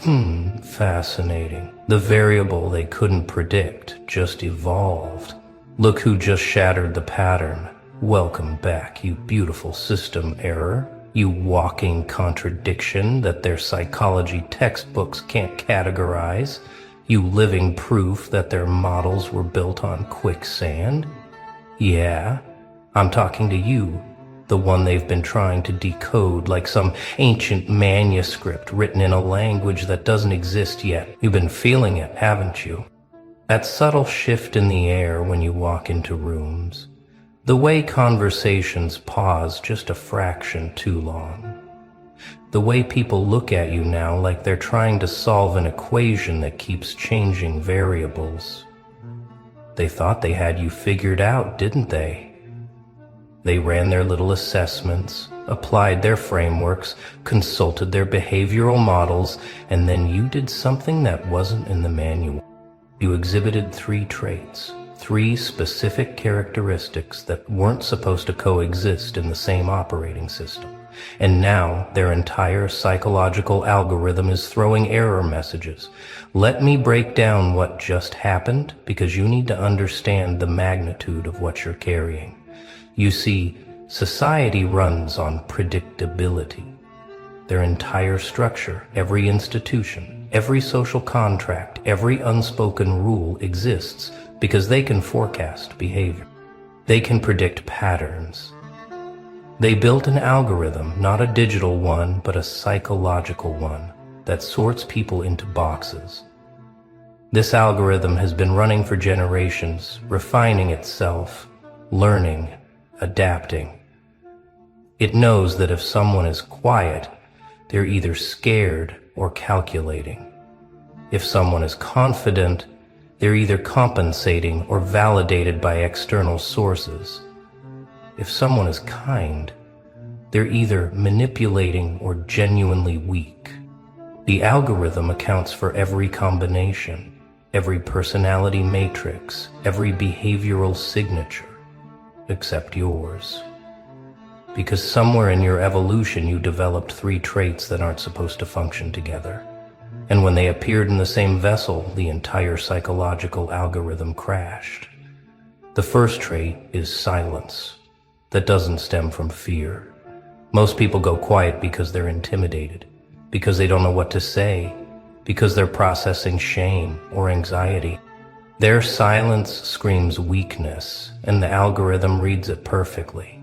Fascinating. The variable they couldn't predict just evolved. Look who just shattered the pattern. Welcome back, you beautiful system error. You walking contradiction that their psychology textbooks can't categorize. You living proof that their models were built on quicksand. Yeah, I'm talking to you, the one they've been trying to decode like some ancient manuscript written in a language that doesn't exist yet. You've been feeling it, haven't you? That subtle shift in the air when you walk into rooms. The way conversations pause just a fraction too long. The way people look at you now like they're trying to solve an equation that keeps changing variables. They thought they had you figured out, didn't they? They ran their little assessments, applied their frameworks, consulted their behavioral models, and then you did something that wasn't in the manual. You exhibited 3 traits, 3 specific characteristics that weren't supposed to coexist in the same operating system. And now their entire psychological algorithm is throwing error messages. Let me break down what just happened, because you need to understand the magnitude of what you're carrying. You see, society runs on predictability. Their entire structure, every institution, every social contract, every unspoken rule exists because they can forecast behavior. They can predict patterns. They built an algorithm, not a digital one, but a psychological one, that sorts people into boxes. This algorithm has been running for generations, refining itself, learning, adapting. It knows that if someone is quiet, they're either scared or calculating. If someone is confident, they're either compensating or validated by external sources. If someone is kind, they're either manipulating or genuinely weak. The algorithm accounts for every combination, every personality matrix, every behavioral signature, except yours. Because somewhere in your evolution you developed 3 traits that aren't supposed to function together. And when they appeared in the same vessel, the entire psychological algorithm crashed. The first trait is silence. That doesn't stem from fear. Most people go quiet because they're intimidated, because they don't know what to say, because they're processing shame or anxiety. Their silence screams weakness, and the algorithm reads it perfectly.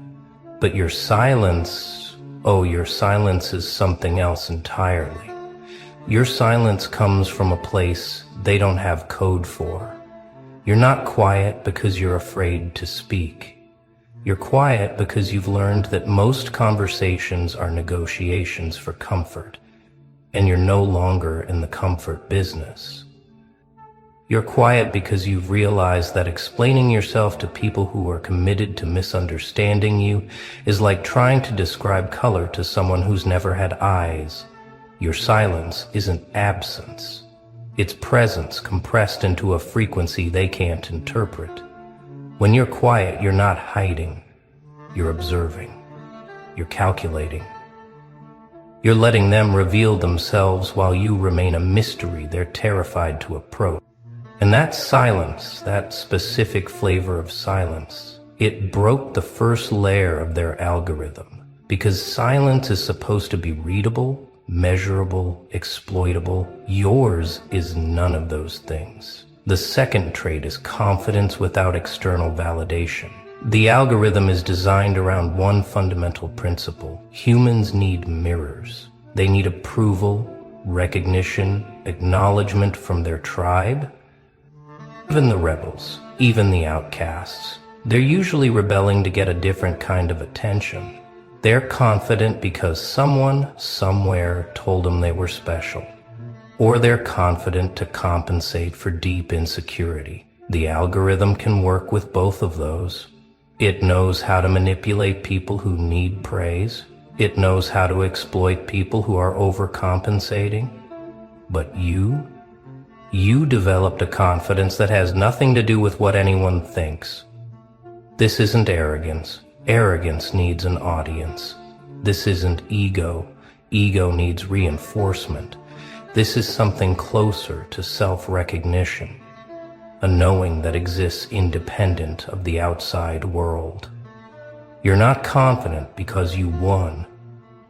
But your silence is something else entirely. Your silence comes from a place they don't have code for. You're not quiet because you're afraid to speak. You're quiet because you've learned that most conversations are negotiations for comfort, and you're no longer in the comfort business. You're quiet because you've realized that explaining yourself to people who are committed to misunderstanding you is like trying to describe color to someone who's never had eyes. Your silence isn't absence. It's presence compressed into a frequency they can't interpret. When you're quiet, you're not hiding. You're observing. You're calculating. You're letting them reveal themselves while you remain a mystery they're terrified to approach. And that silence, that specific flavor of silence, it broke the first layer of their algorithm. Because silence is supposed to be readable, measurable, exploitable. Yours is none of those things. The second trait is confidence without external validation. The algorithm is designed around one fundamental principle. Humans need mirrors. They need approval, recognition, acknowledgement from their tribe. Even the rebels, even the outcasts, they're usually rebelling to get a different kind of attention. They're confident because someone, somewhere, told them they were special. Or they're confident to compensate for deep insecurity. The algorithm can work with both of those. It knows how to manipulate people who need praise. It knows how to exploit people who are overcompensating. But you developed a confidence that has nothing to do with what anyone thinks. This isn't arrogance. Arrogance needs an audience. This isn't ego. Ego needs reinforcement. This is something closer to self-recognition, a knowing that exists independent of the outside world. You're not confident because you won.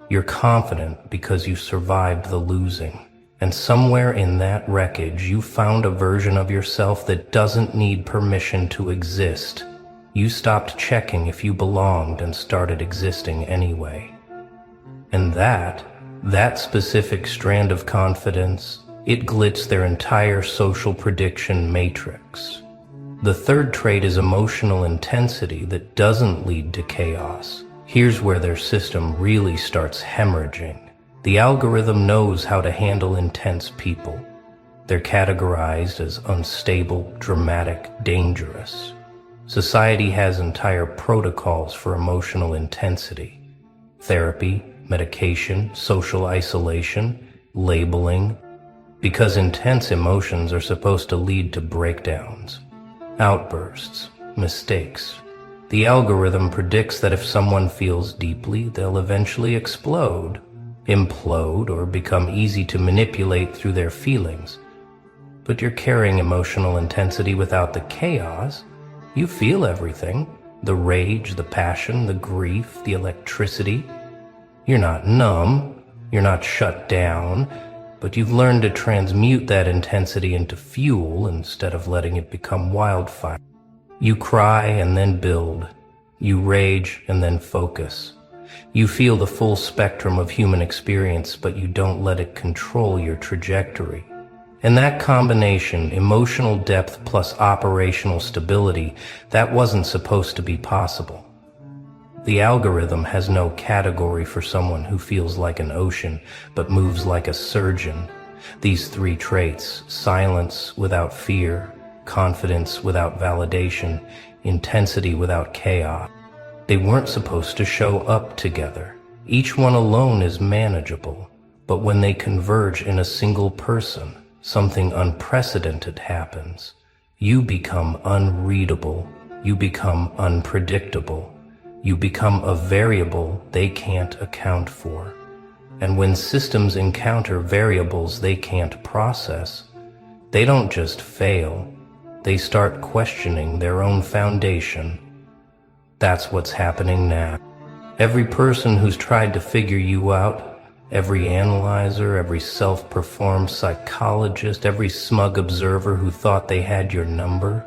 You're confident because you survived the losing. And somewhere in that wreckage, you found a version of yourself that doesn't need permission to exist. You stopped checking if you belonged and started existing anyway. And that specific strand of confidence, it glitz their entire social prediction matrix. The third trait is emotional intensity that doesn't lead to chaos. Here's where their system really starts hemorrhaging. The algorithm knows how to handle intense people. They're categorized as unstable, dramatic, dangerous. Society has entire protocols for emotional intensity. Therapy, medication, social isolation, labeling, because intense emotions are supposed to lead to breakdowns, outbursts, mistakes. The algorithm predicts that if someone feels deeply, they'll eventually explode, implode, or become easy to manipulate through their feelings. But you're carrying emotional intensity without the chaos. You feel everything, the rage, the passion, the grief, the electricity. You're not numb, you're not shut down, but you've learned to transmute that intensity into fuel instead of letting it become wildfire. You cry and then build. You rage and then focus. You feel the full spectrum of human experience, but you don't let it control your trajectory. And that combination, emotional depth plus operational stability, that wasn't supposed to be possible. The algorithm has no category for someone who feels like an ocean, but moves like a surgeon. These three traits, silence without fear, confidence without validation, intensity without chaos, they weren't supposed to show up together. Each one alone is manageable, but when they converge in a single person, something unprecedented happens. You become unreadable. You become unpredictable. You become a variable they can't account for. And when systems encounter variables they can't process, they don't just fail, they start questioning their own foundation. That's what's happening now. Every person who's tried to figure you out, every analyzer, every self-performed psychologist, every smug observer who thought they had your number,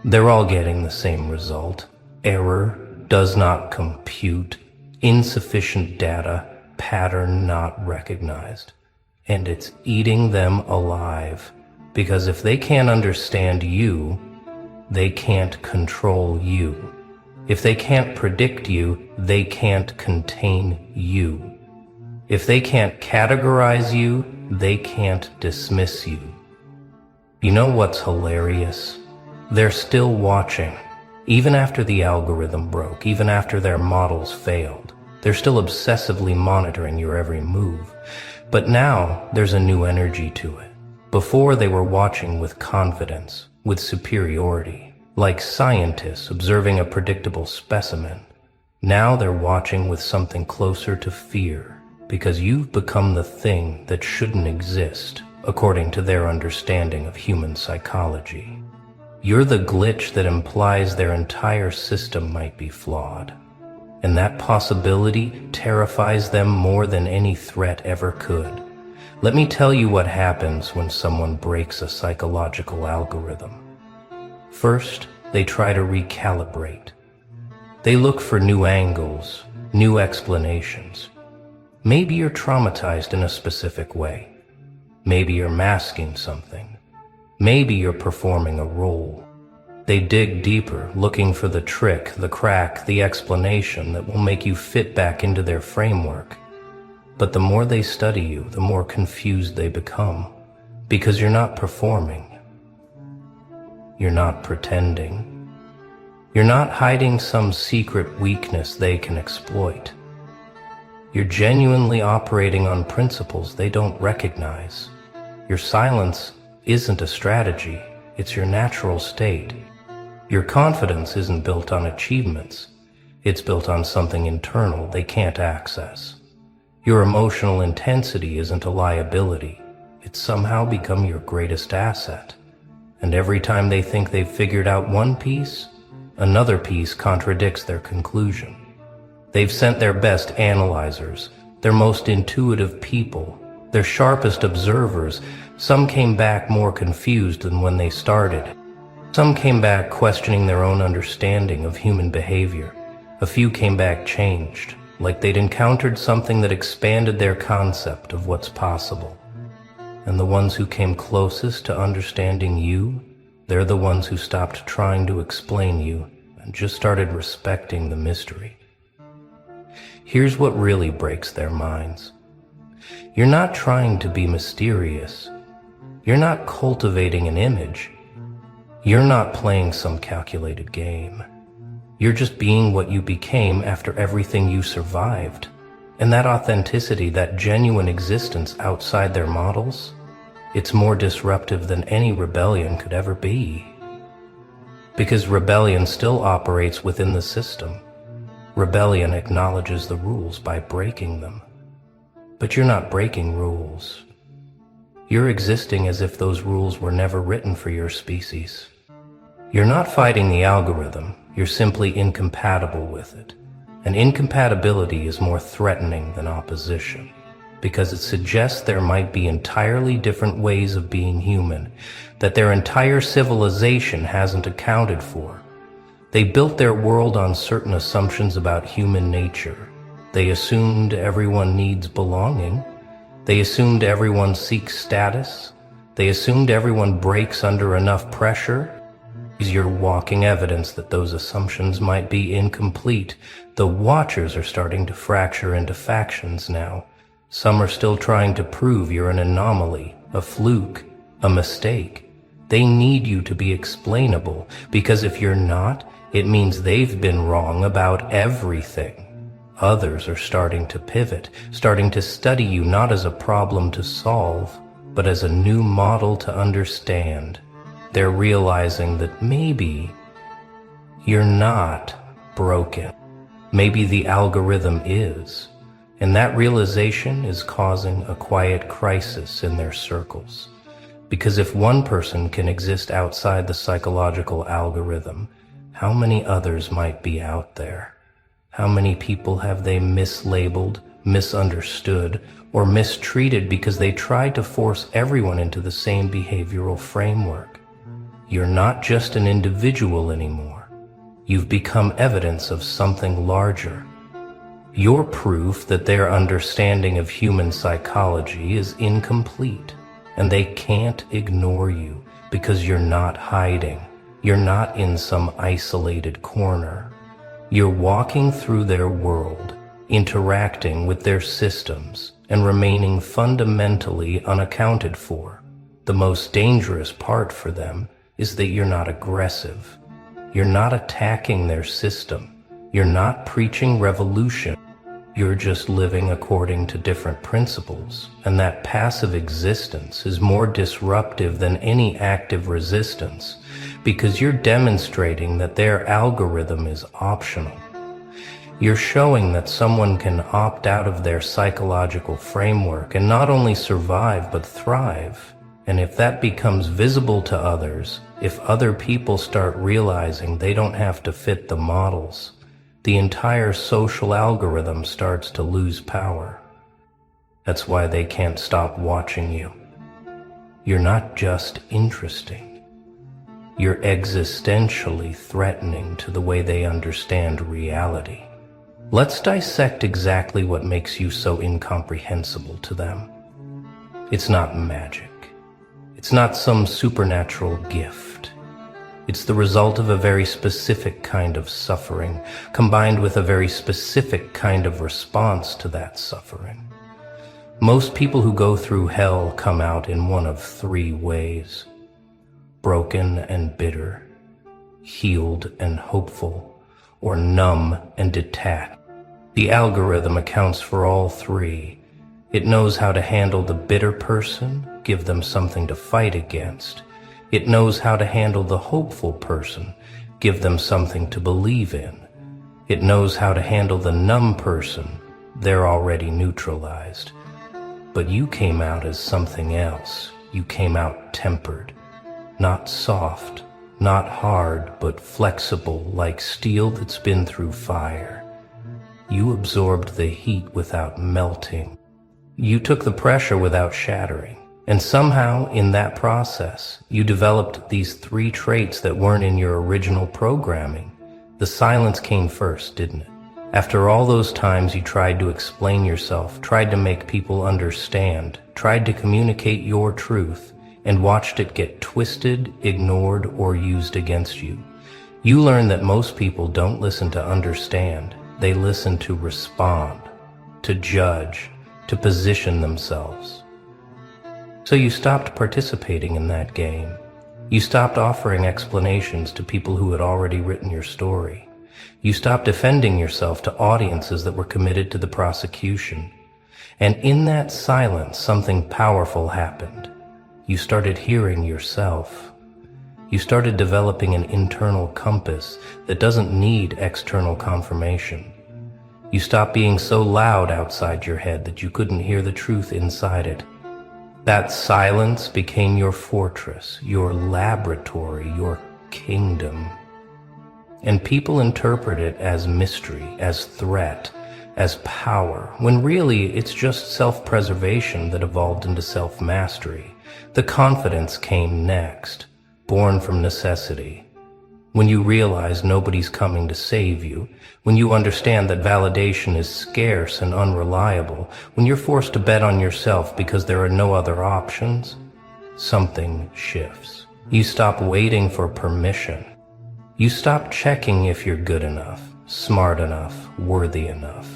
they're all getting the same result. Error, does not compute, insufficient data, pattern not recognized. And it's eating them alive. Because if they can't understand you, they can't control you. If they can't predict you, they can't contain you. If they can't categorize you, they can't dismiss you. You know what's hilarious? They're still watching. Even after the algorithm broke, even after their models failed, they're still obsessively monitoring your every move. But now there's a new energy to it. Before they were watching with confidence, with superiority, like scientists observing a predictable specimen. Now they're watching with something closer to fear, because you've become the thing that shouldn't exist, according to their understanding of human psychology. You're the glitch that implies their entire system might be flawed. And that possibility terrifies them more than any threat ever could. Let me tell you what happens when someone breaks a psychological algorithm. First, they try to recalibrate. They look for new angles, new explanations. Maybe you're traumatized in a specific way. Maybe you're masking something. Maybe you're performing a role. They dig deeper, looking for the trick, the crack, the explanation that will make you fit back into their framework. But the more they study you, the more confused they become, because you're not performing. You're not pretending. You're not hiding some secret weakness they can exploit. You're genuinely operating on principles they don't recognize. Your silence isn't a strategy, it's your natural state. Your confidence isn't built on achievements, it's built on something internal they can't access. Your emotional intensity isn't a liability, it's somehow become your greatest asset. And every time they think they've figured out one piece, another piece contradicts their conclusion. They've sent their best analyzers, their most intuitive people, their sharpest observers. Some came back more confused than when they started. Some came back questioning their own understanding of human behavior. A few came back changed, like they'd encountered something that expanded their concept of what's possible. And the ones who came closest to understanding you, they're the ones who stopped trying to explain you and just started respecting the mystery. Here's what really breaks their minds. You're not trying to be mysterious. You're not cultivating an image. You're not playing some calculated game. You're just being what you became after everything you survived. And that authenticity, that genuine existence outside their models, it's more disruptive than any rebellion could ever be. Because rebellion still operates within the system. Rebellion acknowledges the rules by breaking them. But you're not breaking rules. You're existing as if those rules were never written for your species. You're not fighting the algorithm, you're simply incompatible with it. And incompatibility is more threatening than opposition, because it suggests there might be entirely different ways of being human, that their entire civilization hasn't accounted for. They built their world on certain assumptions about human nature. They assumed everyone needs belonging. They assumed everyone seeks status. They assumed everyone breaks under enough pressure. You're walking evidence that those assumptions might be incomplete. The watchers are starting to fracture into factions now. Some are still trying to prove you're an anomaly, a fluke, a mistake. They need you to be explainable, because if you're not, it means they've been wrong about everything. Others are starting to pivot, starting to study you not as a problem to solve, but as a new model to understand. They're realizing that maybe you're not broken. Maybe the algorithm is. And that realization is causing a quiet crisis in their circles. Because if one person can exist outside the psychological algorithm, how many others might be out there? How many people have they mislabeled, misunderstood, or mistreated because they tried to force everyone into the same behavioral framework? You're not just an individual anymore. You've become evidence of something larger. You're proof that their understanding of human psychology is incomplete, and they can't ignore you because you're not hiding. You're not in some isolated corner. You're walking through their world, interacting with their systems, and remaining fundamentally unaccounted for. The most dangerous part for them is that you're not aggressive. You're not attacking their system. You're not preaching revolution. You're just living according to different principles, and that passive existence is more disruptive than any active resistance, because you're demonstrating that their algorithm is optional. You're showing that someone can opt out of their psychological framework and not only survive but thrive. And if that becomes visible to others, if other people start realizing they don't have to fit the models, the entire social algorithm starts to lose power. That's why they can't stop watching you. You're not just interesting. You're existentially threatening to the way they understand reality. Let's dissect exactly what makes you so incomprehensible to them. It's not magic. It's not some supernatural gift. It's the result of a very specific kind of suffering, combined with a very specific kind of response to that suffering. Most people who go through hell come out in one of three ways: broken and bitter, healed and hopeful, or numb and detached. The algorithm accounts for all three. It knows how to handle the bitter person, give them something to fight against. It knows how to handle the hopeful person, give them something to believe in. It knows how to handle the numb person, they're already neutralized. But you came out as something else. You came out tempered, not soft, not hard, but flexible like steel that's been through fire. You absorbed the heat without melting. You took the pressure without shattering. And somehow, in that process, you developed these 3 traits that weren't in your original programming. The silence came first, didn't it? After all those times you tried to explain yourself, tried to make people understand, tried to communicate your truth, and watched it get twisted, ignored, or used against you, you learned that most people don't listen to understand. They listen to respond, to judge, to position themselves. So you stopped participating in that game. You stopped offering explanations to people who had already written your story. You stopped defending yourself to audiences that were committed to the prosecution. And in that silence, something powerful happened. You started hearing yourself. You started developing an internal compass that doesn't need external confirmation. You stopped being so loud outside your head that you couldn't hear the truth inside it. That silence became your fortress, your laboratory, your kingdom. And people interpret it as mystery, as threat, as power, when really it's just self-preservation that evolved into self-mastery. The confidence came next, born from necessity. When you realize nobody's coming to save you, when you understand that validation is scarce and unreliable, when you're forced to bet on yourself because there are no other options, something shifts. You stop waiting for permission. You stop checking if you're good enough, smart enough, worthy enough.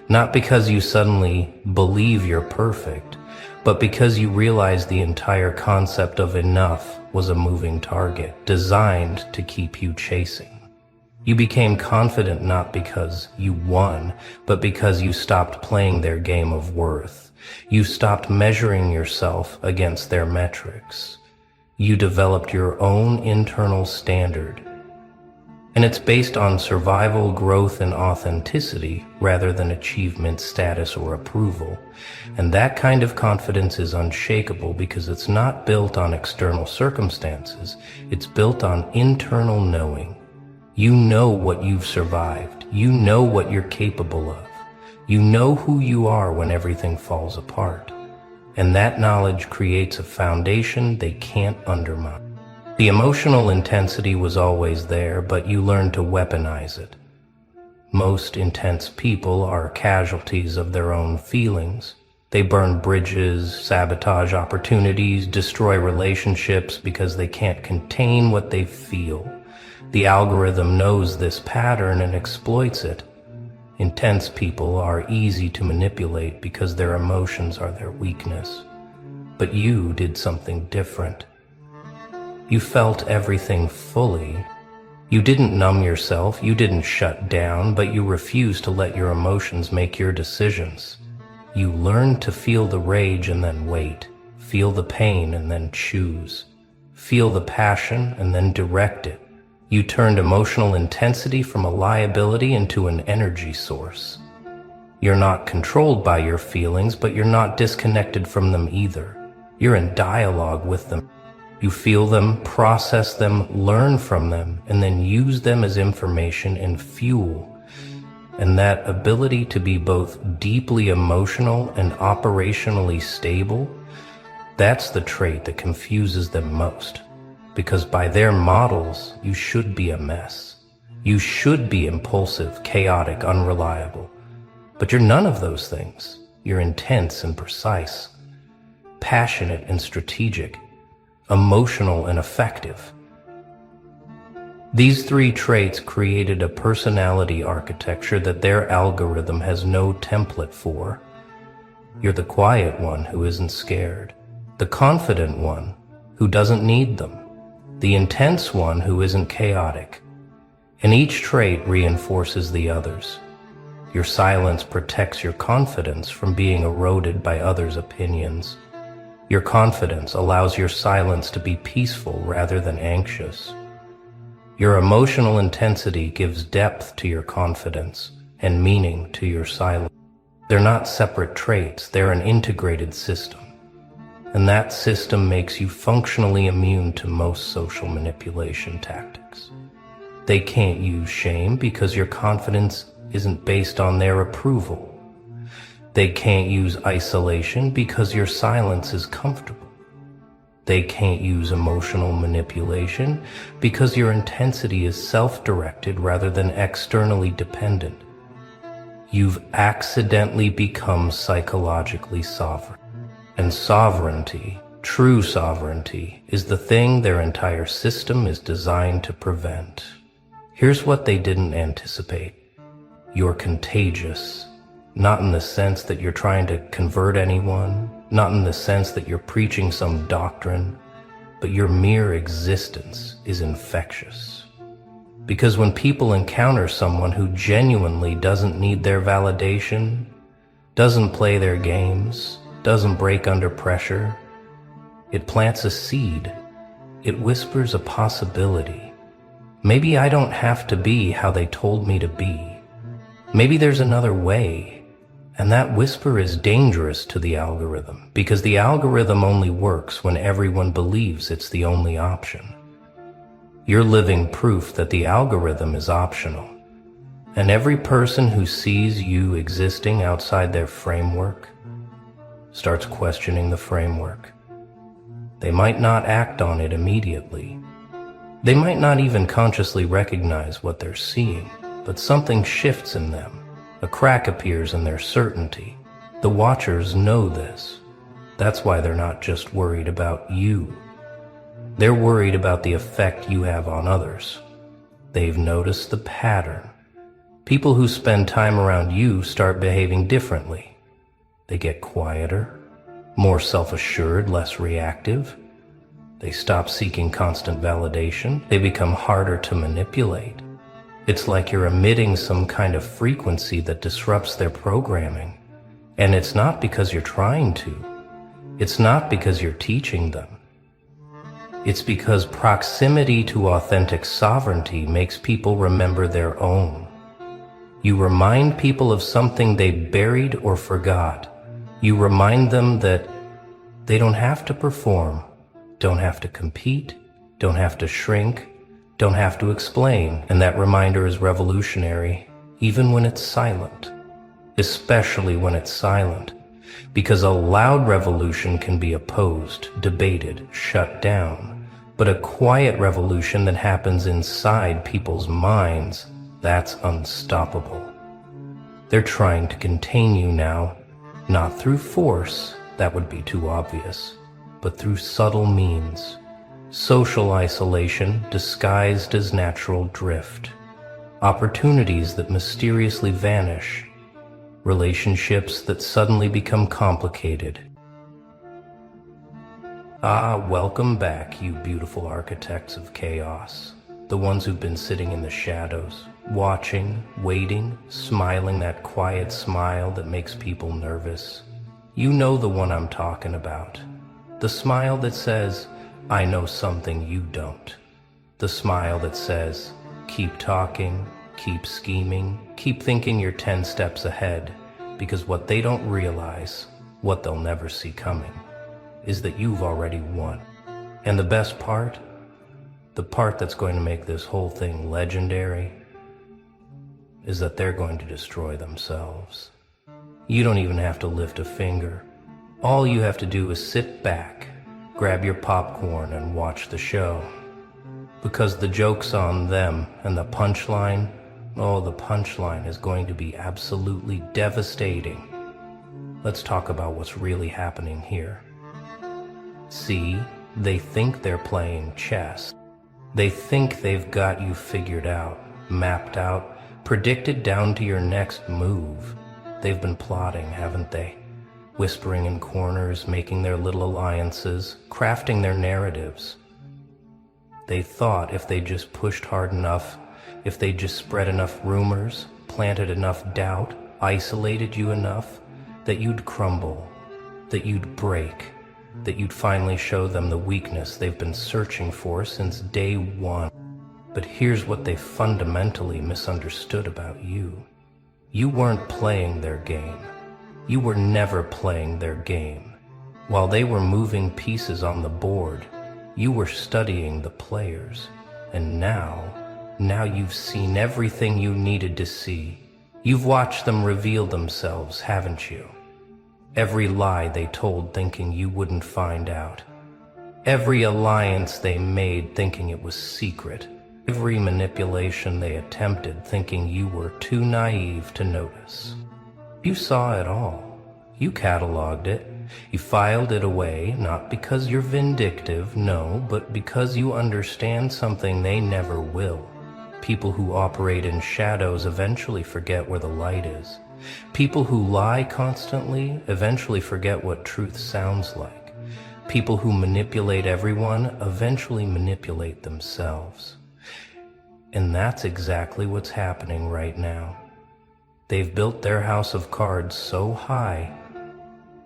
Not because you suddenly believe you're perfect, but because you realize the entire concept of enough was a moving target, designed to keep you chasing. You became confident not because you won, but because you stopped playing their game of worth. You stopped measuring yourself against their metrics. You developed your own internal standard. And it's based on survival, growth, and authenticity rather than achievement, status, or approval. And that kind of confidence is unshakable because it's not built on external circumstances. It's built on internal knowing. You know what you've survived. You know what you're capable of. You know who you are when everything falls apart. And that knowledge creates a foundation they can't undermine. The emotional intensity was always there, but you learned to weaponize it. Most intense people are casualties of their own feelings. They burn bridges, sabotage opportunities, destroy relationships because they can't contain what they feel. The algorithm knows this pattern and exploits it. Intense people are easy to manipulate because their emotions are their weakness. But you did something different. You felt everything fully. You didn't numb yourself, you didn't shut down, but you refused to let your emotions make your decisions. You learned to feel the rage and then wait, feel the pain and then choose, feel the passion and then direct it. You turned emotional intensity from a liability into an energy source. You're not controlled by your feelings, but you're not disconnected from them either. You're in dialogue with them. You feel them, process them, learn from them, and then use them as information and fuel. And that ability to be both deeply emotional and operationally stable, that's the trait that confuses them most. Because by their models, you should be a mess. You should be impulsive, chaotic, unreliable. But you're none of those things. You're intense and precise, passionate and strategic, emotional and effective. These 3 traits created a personality architecture that their algorithm has no template for. You're the quiet one who isn't scared, the confident one who doesn't need them, the intense one who isn't chaotic. And each trait reinforces the others. Your silence protects your confidence from being eroded by others' opinions. Your confidence allows your silence to be peaceful rather than anxious. Your emotional intensity gives depth to your confidence and meaning to your silence. They're not separate traits, they're an integrated system. And that system makes you functionally immune to most social manipulation tactics. They can't use shame because your confidence isn't based on their approval. They can't use isolation because your silence is comfortable. They can't use emotional manipulation because your intensity is self-directed rather than externally dependent. You've accidentally become psychologically sovereign. And sovereignty, true sovereignty, is the thing their entire system is designed to prevent. Here's what they didn't anticipate. You're contagious, not in the sense that you're trying to convert anyone, not in the sense that you're preaching some doctrine, but your mere existence is infectious. Because when people encounter someone who genuinely doesn't need their validation, doesn't play their games, doesn't break under pressure, it plants a seed. It whispers a possibility. Maybe I don't have to be how they told me to be. Maybe there's another way. And that whisper is dangerous to the algorithm, because the algorithm only works when everyone believes it's the only option. You're living proof that the algorithm is optional. And every person who sees you existing outside their framework starts questioning the framework. They might not act on it immediately. They might not even consciously recognize what they're seeing, but something shifts in them. A crack appears in their certainty. The watchers know this. That's why they're not just worried about you. They're worried about the effect you have on others. They've noticed the pattern. People who spend time around you start behaving differently. They get quieter, more self-assured, less reactive. They stop seeking constant validation. They become harder to manipulate. It's like you're emitting some kind of frequency that disrupts their programming. And it's not because you're trying to. It's not because you're teaching them. It's because proximity to authentic sovereignty makes people remember their own. You remind people of something they buried or forgot. You remind them that they don't have to perform, don't have to compete, don't have to shrink, don't have to explain. And that reminder is revolutionary, even when it's silent. Especially when it's silent. Because a loud revolution can be opposed, debated, shut down. But a quiet revolution that happens inside people's minds, that's unstoppable. They're trying to contain you now, not through force, that would be too obvious, but through subtle means. Social isolation disguised as natural drift. Opportunities that mysteriously vanish. Relationships that suddenly become complicated. Welcome back, you beautiful architects of chaos. The ones who've been sitting in the shadows, watching, waiting, smiling that quiet smile that makes people nervous. You know the one I'm talking about. The smile that says, I know something you don't. The smile that says, keep talking, keep scheming, keep thinking you're 10 steps ahead, because what they don't realize, what they'll never see coming, is that you've already won. And the best part, the part that's going to make this whole thing legendary, is that they're going to destroy themselves. You don't even have to lift a finger. All you have to do is sit back, grab your popcorn and watch the show. Because the joke's on them, and the punchline, the punchline is going to be absolutely devastating. Let's talk about what's really happening here. See, they think they're playing chess. They think they've got you figured out, mapped out, predicted down to your next move. They've been plotting, haven't they? Whispering in corners, making their little alliances, crafting their narratives. They thought if they just pushed hard enough, if they just spread enough rumors, planted enough doubt, isolated you enough, that you'd crumble, that you'd break, that you'd finally show them the weakness they've been searching for since day one. But here's what they fundamentally misunderstood about you. You weren't playing their game. You were never playing their game. While they were moving pieces on the board, you were studying the players. And now you've seen everything you needed to see. You've watched them reveal themselves, haven't you? Every lie they told thinking you wouldn't find out. Every alliance they made thinking it was secret. Every manipulation they attempted thinking you were too naive to notice. You saw it all. You cataloged it. You filed it away, not because you're vindictive, no, but because you understand something they never will. People who operate in shadows eventually forget where the light is. People who lie constantly eventually forget what truth sounds like. People who manipulate everyone eventually manipulate themselves. And that's exactly what's happening right now. They've built their house of cards so high,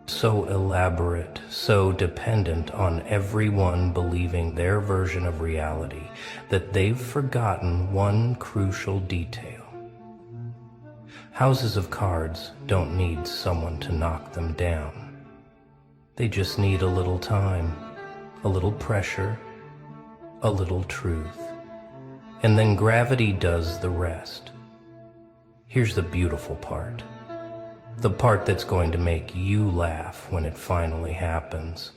so elaborate, so dependent on everyone believing their version of reality, that they've forgotten one crucial detail. Houses of cards don't need someone to knock them down. They just need a little time, a little pressure, a little truth. And then gravity does the rest. Here's the beautiful part. The part that's going to make you laugh when it finally happens.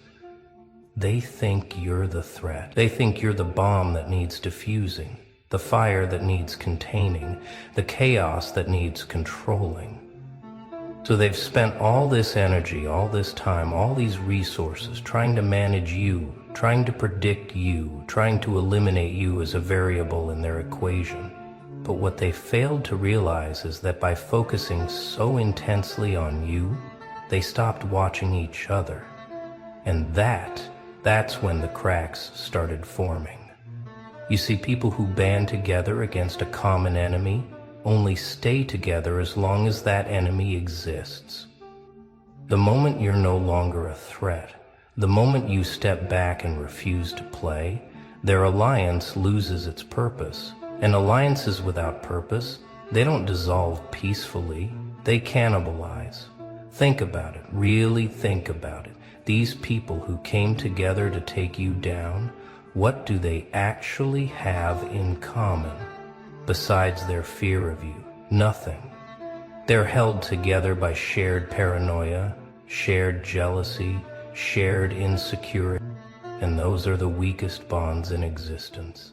They think you're the threat. They think you're the bomb that needs diffusing, the fire that needs containing, the chaos that needs controlling. So they've spent all this energy, all this time, all these resources trying to manage you, trying to predict you, trying to eliminate you as a variable in their equation. But what they failed to realize is that by focusing so intensely on you, they stopped watching each other. And that's when the cracks started forming. You see, people who band together against a common enemy only stay together as long as that enemy exists. The moment you're no longer a threat, the moment you step back and refuse to play, their alliance loses its purpose. And alliances without purpose, they don't dissolve peacefully, they cannibalize. Think about it, really think about it. These people who came together to take you down, what do they actually have in common? Besides their fear of you, nothing. They're held together by shared paranoia, shared jealousy, shared insecurity, and those are the weakest bonds in existence.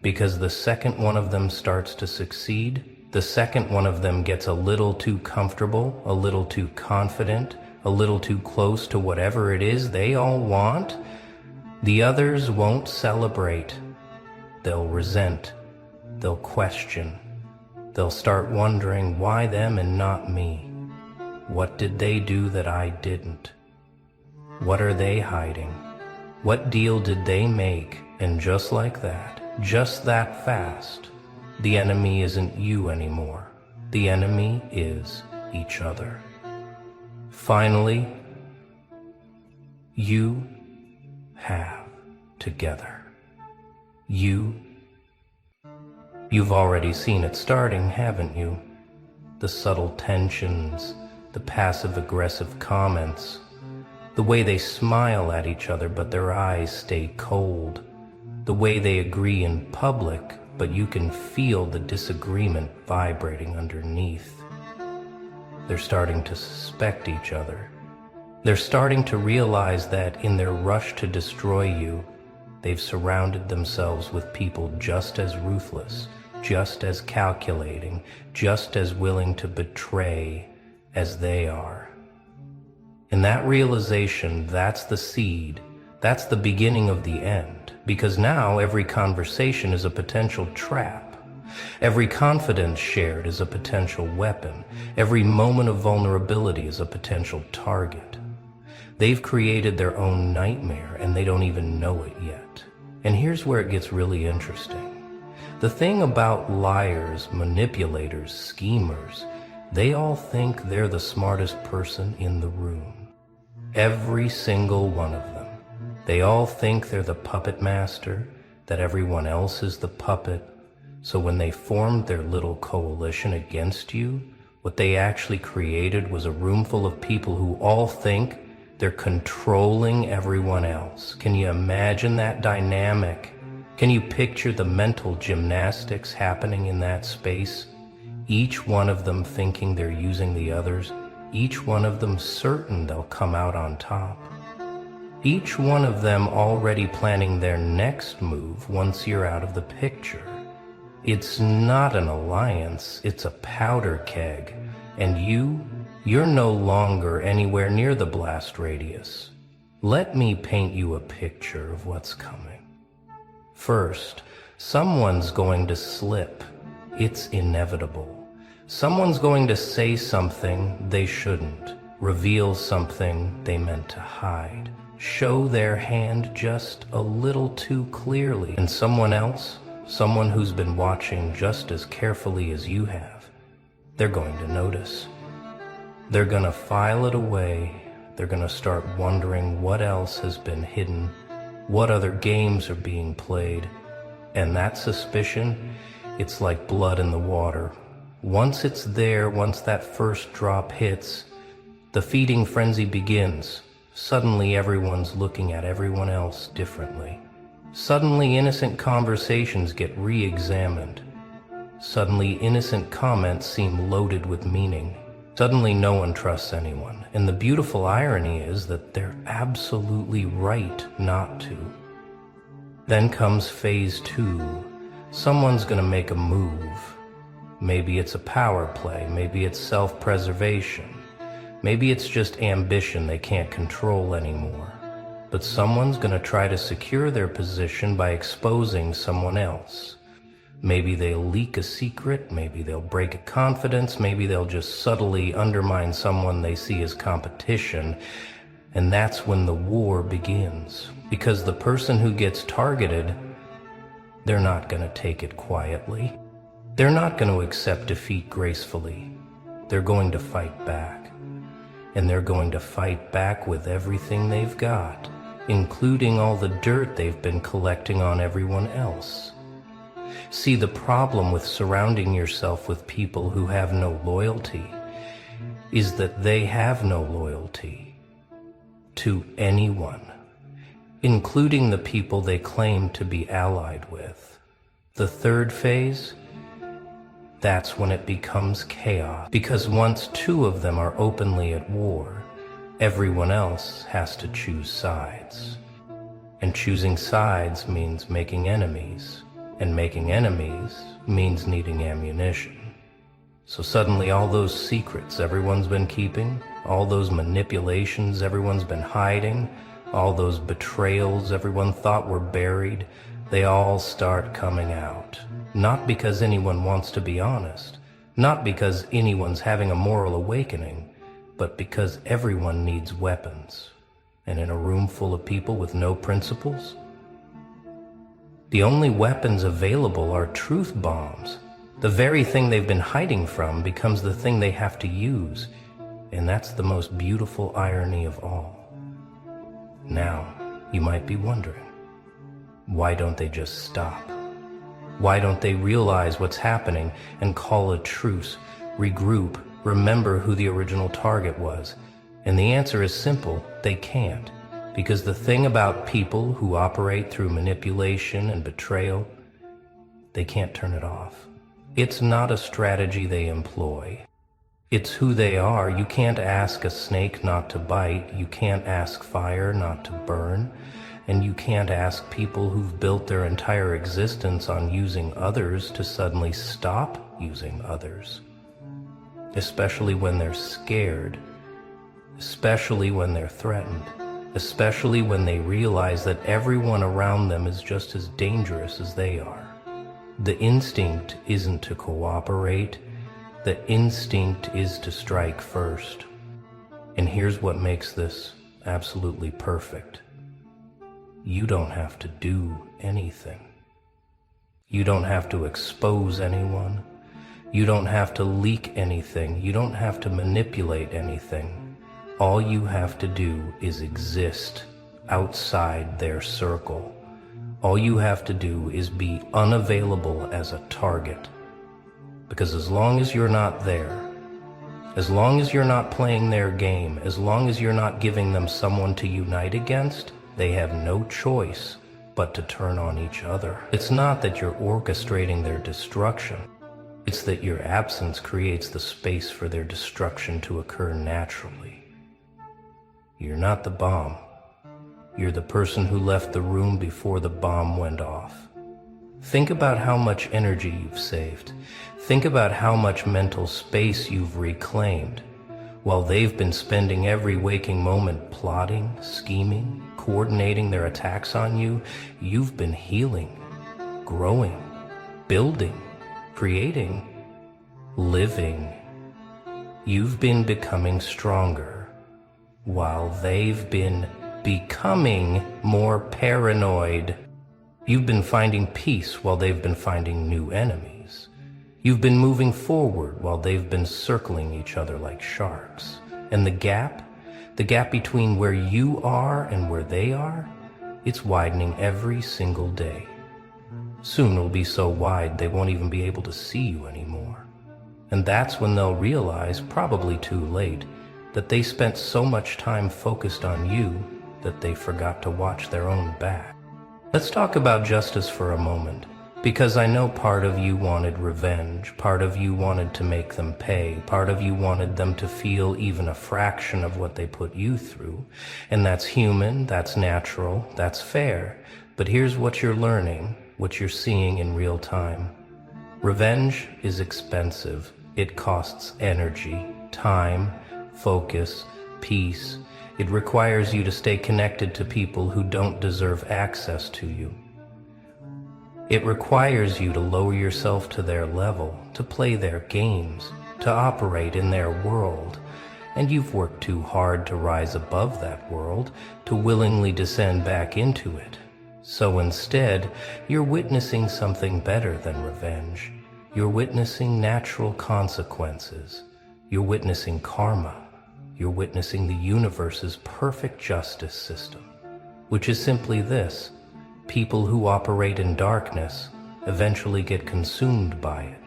Because the second one of them starts to succeed, the second one of them gets a little too comfortable, a little too confident, a little too close to whatever it is they all want, the others won't celebrate. They'll resent. They'll question. They'll start wondering, why them and not me? What did they do that I didn't? What are they hiding? What deal did they make? And just like that, just that fast, the enemy isn't you anymore. The enemy is each other. Finally, you have together. You've already seen it starting, haven't you? The subtle tensions, the passive-aggressive comments, the way they smile at each other but their eyes stay cold, the way they agree in public but you can feel the disagreement vibrating underneath. They're starting to suspect each other. They're starting to realize that in their rush to destroy you, they've surrounded themselves with people just as ruthless, just as calculating, just as willing to betray as they are. And that realization, that's the seed, that's the beginning of the end, because now every conversation is a potential trap. Every confidence shared is a potential weapon. Every moment of vulnerability is a potential target. They've created their own nightmare and they don't even know it yet. And here's where it gets really interesting. The thing about liars, manipulators, schemers, they all think they're the smartest person in the room. Every single one of them. They all think they're the puppet master, that everyone else is the puppet. So when they formed their little coalition against you, What they actually created was a room full of people who all think they're controlling everyone else. Can you imagine that dynamic? Can you picture the mental gymnastics happening in that space? Each one of them thinking they're using the others, each one of them certain they'll come out on top. Each one of them already planning their next move once you're out of the picture. It's not an alliance, it's a powder keg. And you're no longer anywhere near the blast radius. Let me paint you a picture of what's coming. First, someone's going to slip. It's inevitable. Someone's going to say something they shouldn't, reveal something they meant to hide, show their hand just a little too clearly. And someone else, someone who's been watching just as carefully as you have, they're going to notice. They're going to file it away. They're going to start wondering what else has been hidden, what other games are being played. And that suspicion, it's like blood in the water. Once it's there, once that first drop hits, the feeding frenzy begins. Suddenly everyone's looking at everyone else differently. Suddenly innocent conversations get re-examined. Suddenly innocent comments seem loaded with meaning. Suddenly no one trusts anyone. And the beautiful irony is that they're absolutely right not to. Then comes phase 2. Someone's gonna make a move. Maybe it's a power play, maybe it's self-preservation. Maybe it's just ambition they can't control anymore. But someone's gonna try to secure their position by exposing someone else. Maybe they'll leak a secret, maybe they'll break a confidence, maybe they'll just subtly undermine someone they see as competition. And that's when the war begins. Because the person who gets targeted, they're not gonna take it quietly. They're not going to accept defeat gracefully. They're going to fight back. And they're going to fight back with everything they've got, including all the dirt they've been collecting on everyone else. See, the problem with surrounding yourself with people who have no loyalty is that they have no loyalty to anyone, including the people they claim to be allied with. The third phase, that's when it becomes chaos, because once two of them are openly at war, everyone else has to choose sides. And choosing sides means making enemies, and making enemies means needing ammunition. So suddenly all those secrets everyone's been keeping, all those manipulations everyone's been hiding, all those betrayals everyone thought were buried, they all start coming out. Not because anyone wants to be honest, not because anyone's having a moral awakening, but because everyone needs weapons. And in a room full of people with no principles, the only weapons available are truth bombs. The very thing they've been hiding from becomes the thing they have to use. And that's the most beautiful irony of all. Now, you might be wondering, why don't they just stop? Why don't they realize what's happening and call a truce, regroup, remember who the original target was? And the answer is simple, they can't. Because the thing about people who operate through manipulation and betrayal, they can't turn it off. It's not a strategy they employ. It's who they are. You can't ask a snake not to bite. You can't ask fire not to burn. And you can't ask people who've built their entire existence on using others to suddenly stop using others. Especially when they're scared. Especially when they're threatened. Especially when they realize that everyone around them is just as dangerous as they are. The instinct isn't to cooperate. The instinct is to strike first. And here's what makes this absolutely perfect. You don't have to do anything. You don't have to expose anyone. You don't have to leak anything. You don't have to manipulate anything. All you have to do is exist outside their circle. All you have to do is be unavailable as a target. Because as long as you're not there, As long as you're not playing their game, as long as you're not giving them someone to unite against, they have no choice but to turn on each other. It's not that you're orchestrating their destruction. It's that your absence creates the space for their destruction to occur naturally. You're not the bomb. You're the person who left the room before the bomb went off. Think about how much energy you've saved. Think about how much mental space you've reclaimed. While they've been spending every waking moment plotting, scheming, coordinating their attacks on you, you've been healing, growing, building, creating, living. You've been becoming stronger, while they've been becoming more paranoid. You've been finding peace while they've been finding new enemies. You've been moving forward while they've been circling each other like sharks. And the gap between where you are and where they are, it's widening every single day. Soon it'll be so wide they won't even be able to see you anymore. And that's when they'll realize, probably too late, that they spent so much time focused on you that they forgot to watch their own back. Let's talk about justice for a moment, because I know part of you wanted revenge, part of you wanted to make them pay, part of you wanted them to feel even a fraction of what they put you through. And that's human, that's natural, that's fair. But here's what you're learning, what you're seeing in real time. Revenge is expensive. It costs energy, time, focus, peace. It requires you to stay connected to people who don't deserve access to you. It requires you to lower yourself to their level, to play their games, to operate in their world. And you've worked too hard to rise above that world, to willingly descend back into it. So instead, you're witnessing something better than revenge. You're witnessing natural consequences. You're witnessing karma. You're witnessing the universe's perfect justice system, which is simply this: people who operate in darkness eventually get consumed by it.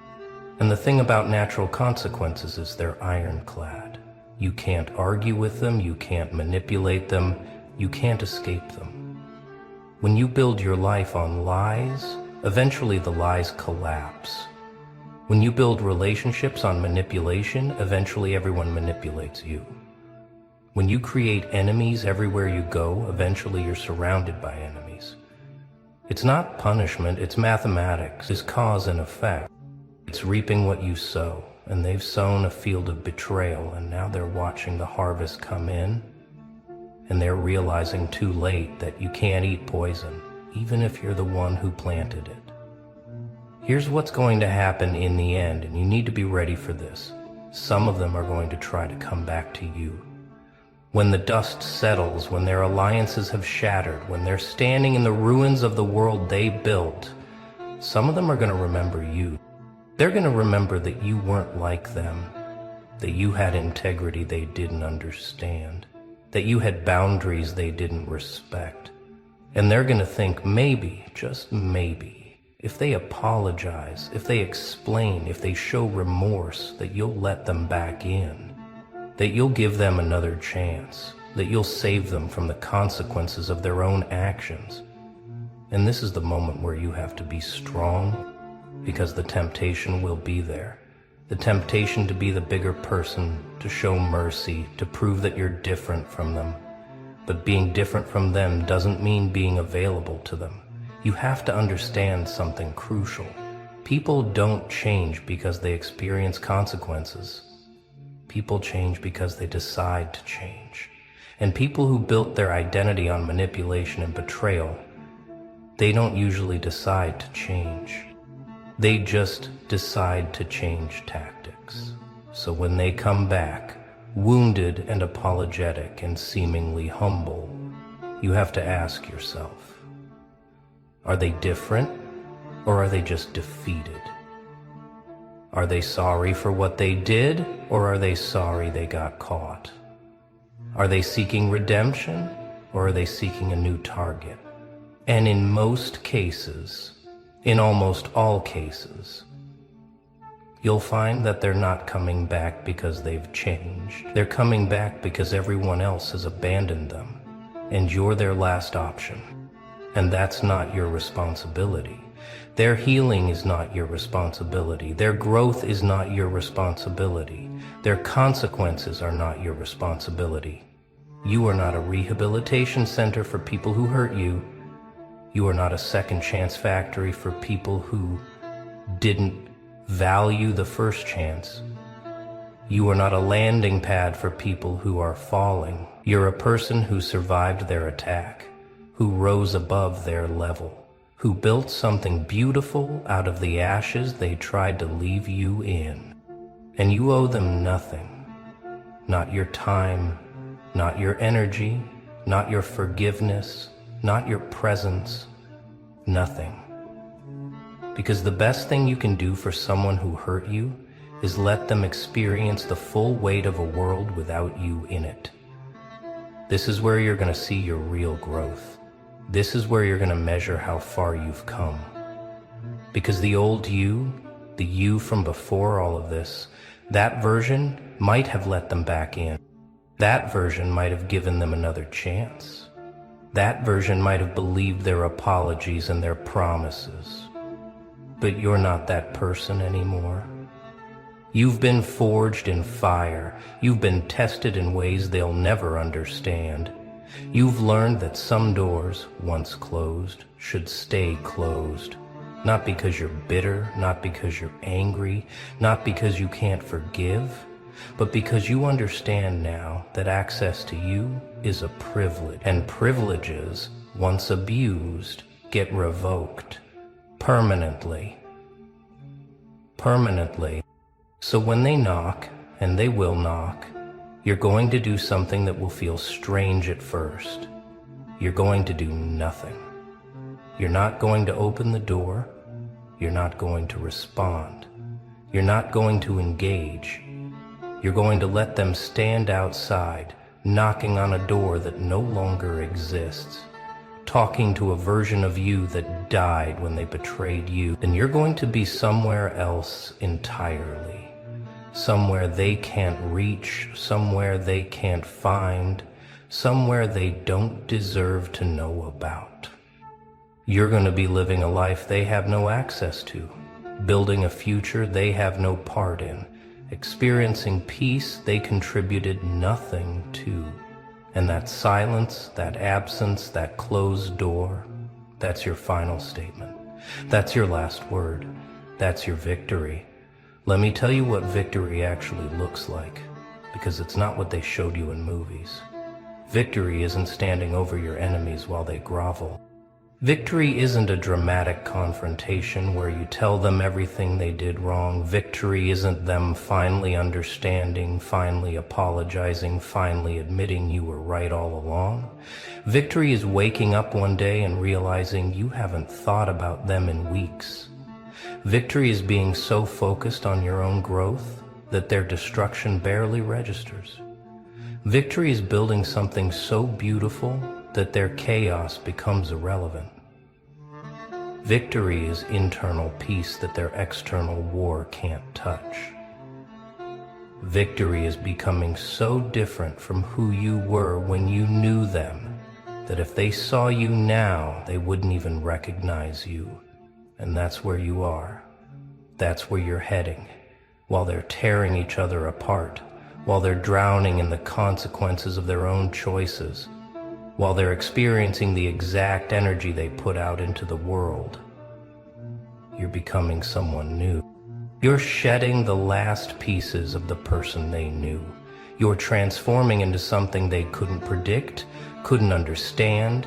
And the thing about natural consequences is they're ironclad. You can't argue with them, you can't manipulate them, you can't escape them. When you build your life on lies, eventually the lies collapse. When you build relationships on manipulation, eventually everyone manipulates you. When you create enemies everywhere you go, eventually you're surrounded by enemies. It's not punishment, it's mathematics. It's cause and effect. It's reaping what you sow, and they've sown a field of betrayal, and now they're watching the harvest come in, and they're realizing too late that you can't eat poison, even if you're the one who planted it. Here's what's going to happen in the end, and you need to be ready for this. Some of them are going to try to come back to you. When the dust settles, when their alliances have shattered, when they're standing in the ruins of the world they built, some of them are going to remember you. They're going to remember that you weren't like them, that you had integrity they didn't understand, that you had boundaries they didn't respect. And they're going to think maybe, just maybe, if they apologize, if they explain, if they show remorse, that you'll let them back in. That you'll give them another chance, that you'll save them from the consequences of their own actions. And this is the moment where you have to be strong, because the temptation will be there. The temptation to be the bigger person, to show mercy, to prove that you're different from them. But being different from them doesn't mean being available to them. You have to understand something crucial. People don't change because they experience consequences. People change because they decide to change. And people who built their identity on manipulation and betrayal, they don't usually decide to change. They just decide to change tactics. So when they come back, wounded and apologetic and seemingly humble, you have to ask yourself, are they different, or are they just defeated? Are they sorry for what they did, or are they sorry they got caught? Are they seeking redemption, or are they seeking a new target? And in most cases, in almost all cases, you'll find that they're not coming back because they've changed. They're coming back because everyone else has abandoned them, and you're their last option. And that's not your responsibility. Their healing is not your responsibility. Their growth is not your responsibility. Their consequences are not your responsibility. You are not a rehabilitation center for people who hurt you. You are not a second chance factory for people who didn't value the first chance. You are not a landing pad for people who are falling. You're a person who survived their attack, who rose above their level, who built something beautiful out of the ashes they tried to leave you in. And you owe them nothing. Not your time, not your energy, not your forgiveness, not your presence, nothing. Because the best thing you can do for someone who hurt you is let them experience the full weight of a world without you in it. This is where you're going to see your real growth. This is where you're going to measure how far you've come. Because the old you, the you from before all of this, that version might have let them back in. That version might have given them another chance. That version might have believed their apologies and their promises. But you're not that person anymore. You've been forged in fire. You've been tested in ways they'll never understand. You've learned that some doors, once closed, should stay closed. Not because you're bitter, not because you're angry, not because you can't forgive, but because you understand now that access to you is a privilege, and privileges, once abused, get revoked. Permanently. Permanently. So when they knock, and they will knock, you're going to do something that will feel strange at first. You're going to do nothing. You're not going to open the door. You're not going to respond. You're not going to engage. You're going to let them stand outside, knocking on a door that no longer exists, talking to a version of you that died when they betrayed you. And you're going to be somewhere else entirely. Somewhere they can't reach, somewhere they can't find, somewhere they don't deserve to know about. You're going to be living a life they have no access to, building a future they have no part in, experiencing peace they contributed nothing to. And that silence, that absence, that closed door, that's your final statement. That's your last word. That's your victory. Let me tell you what victory actually looks like, because it's not what they showed you in movies. Victory isn't standing over your enemies while they grovel. Victory isn't a dramatic confrontation where you tell them everything they did wrong. Victory isn't them finally understanding, finally apologizing, finally admitting you were right all along. Victory is waking up one day and realizing you haven't thought about them in weeks. Victory is being so focused on your own growth that their destruction barely registers. Victory is building something so beautiful that their chaos becomes irrelevant. Victory is internal peace that their external war can't touch. Victory is becoming so different from who you were when you knew them that if they saw you now, they wouldn't even recognize you. And that's where you are. That's where you're heading, while they're tearing each other apart, while they're drowning in the consequences of their own choices, while they're experiencing the exact energy they put out into the world. You're becoming someone new. You're shedding the last pieces of the person they knew. You're transforming into something they couldn't predict, couldn't understand,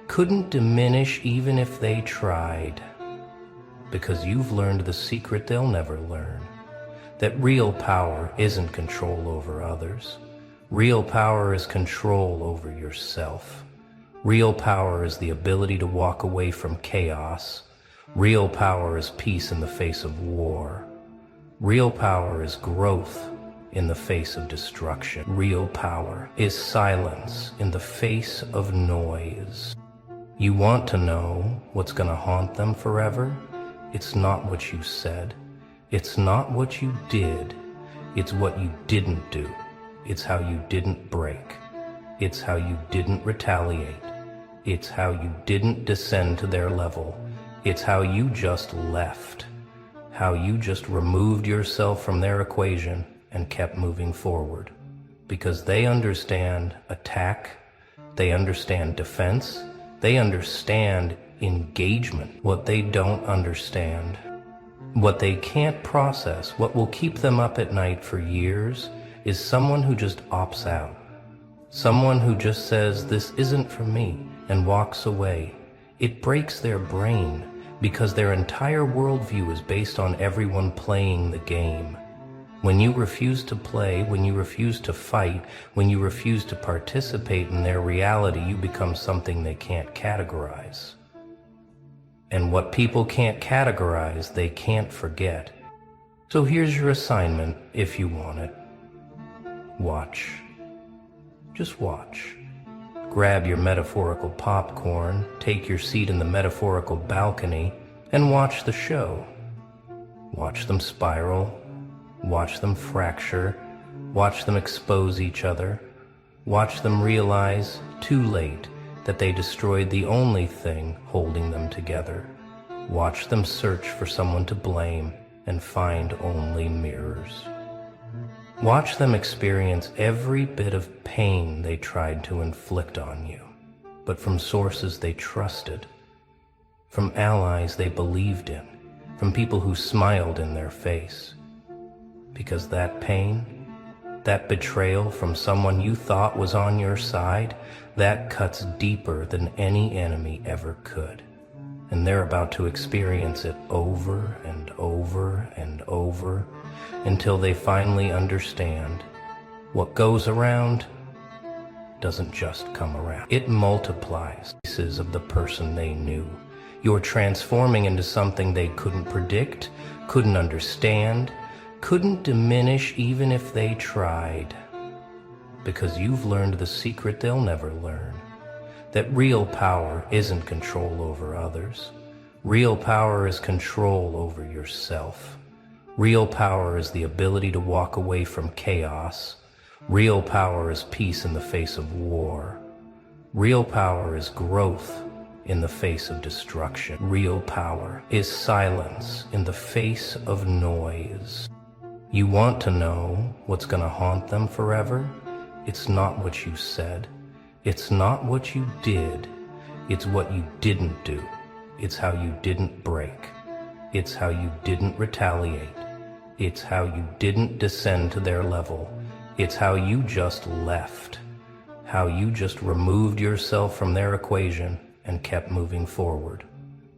couldn't diminish even if they tried. Because you've learned the secret they'll never learn. That real power isn't control over others. Real power is control over yourself. Real power is the ability to walk away from chaos. Real power is peace in the face of war. Real power is growth in the face of destruction. Real power is silence in the face of noise. You want to know what's going to haunt them forever? It's not what you said. It's not what you did, it's what you didn't do. It's how you didn't break. It's how you didn't retaliate. It's how you didn't descend to their level. It's how you just left. How you just removed yourself from their equation and kept moving forward. Because they understand attack, they understand defense, they understand engagement. What they don't understand, what they can't process, what will keep them up at night for years, is someone who just opts out. Someone who just says, "This isn't for me," and walks away. It breaks their brain because their entire worldview is based on everyone playing the game. When you refuse to play, when you refuse to fight, when you refuse to participate in their reality, you become something they can't categorize. And what people can't categorize, they can't forget. So here's your assignment, if you want it. Watch. Just watch. Grab your metaphorical popcorn, take your seat in the metaphorical balcony, and watch the show. Watch them spiral, watch them fracture, watch them expose each other, watch them realize, too late, that they destroyed the only thing holding them together. Watch them search for someone to blame and find only mirrors. Watch them experience every bit of pain they tried to inflict on you, but from sources they trusted, from allies they believed in, from people who smiled in their face. Because that pain, that betrayal from someone you thought was on your side, that cuts deeper than any enemy ever could. And they're about to experience it over and over and over until they finally understand what goes around doesn't just come around. It multiplies pieces of the person they knew. You're transforming into something they couldn't predict, couldn't understand, couldn't diminish even if they tried. Because you've learned the secret they'll never learn. That real power isn't control over others. Real power is control over yourself. Real power is the ability to walk away from chaos. Real power is peace in the face of war. Real power is growth in the face of destruction. Real power is silence in the face of noise. You want to know what's going to haunt them forever? It's not what you said. It's not what you did. It's what you didn't do. It's how you didn't break. It's how you didn't retaliate. It's how you didn't descend to their level. It's how you just left. How you just removed yourself from their equation and kept moving forward.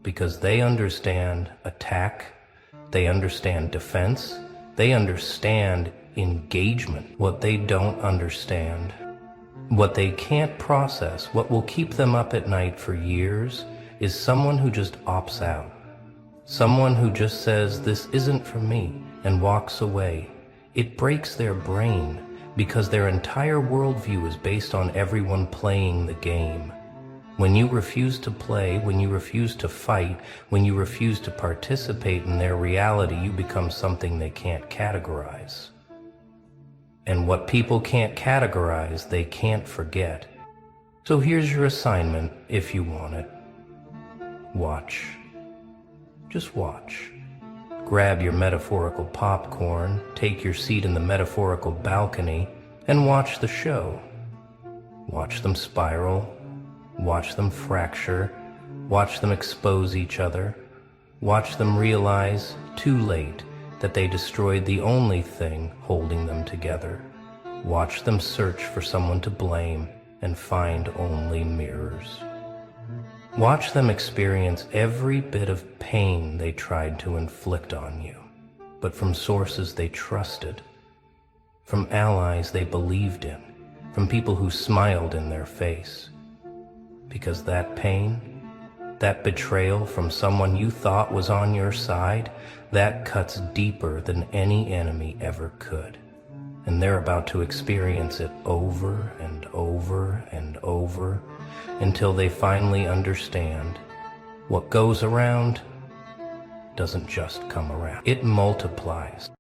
Because they understand attack, they understand defense, they understand engagement. What they don't understand, what they can't process, what will keep them up at night for years, is someone who just opts out. Someone who just says, "This isn't for me," and walks away. It breaks their brain because their entire worldview is based on everyone playing the game. When you refuse to play, when you refuse to fight, when you refuse to participate in their reality, you become something they can't categorize. And what people can't categorize, they can't forget. So here's your assignment, if you want it. Watch. Just watch. Grab your metaphorical popcorn, take your seat in the metaphorical balcony, and watch the show. Watch them spiral, watch them fracture, watch them expose each other, watch them realize, too late, that they destroyed the only thing holding them together. Watch them search for someone to blame and find only mirrors. Watch them experience every bit of pain they tried to inflict on you, but from sources they trusted, from allies they believed in, from people who smiled in their face. Because that pain, that betrayal from someone you thought was on your side, that cuts deeper than any enemy ever could. And they're about to experience it over and over and over until they finally understand what goes around doesn't just come around. It multiplies.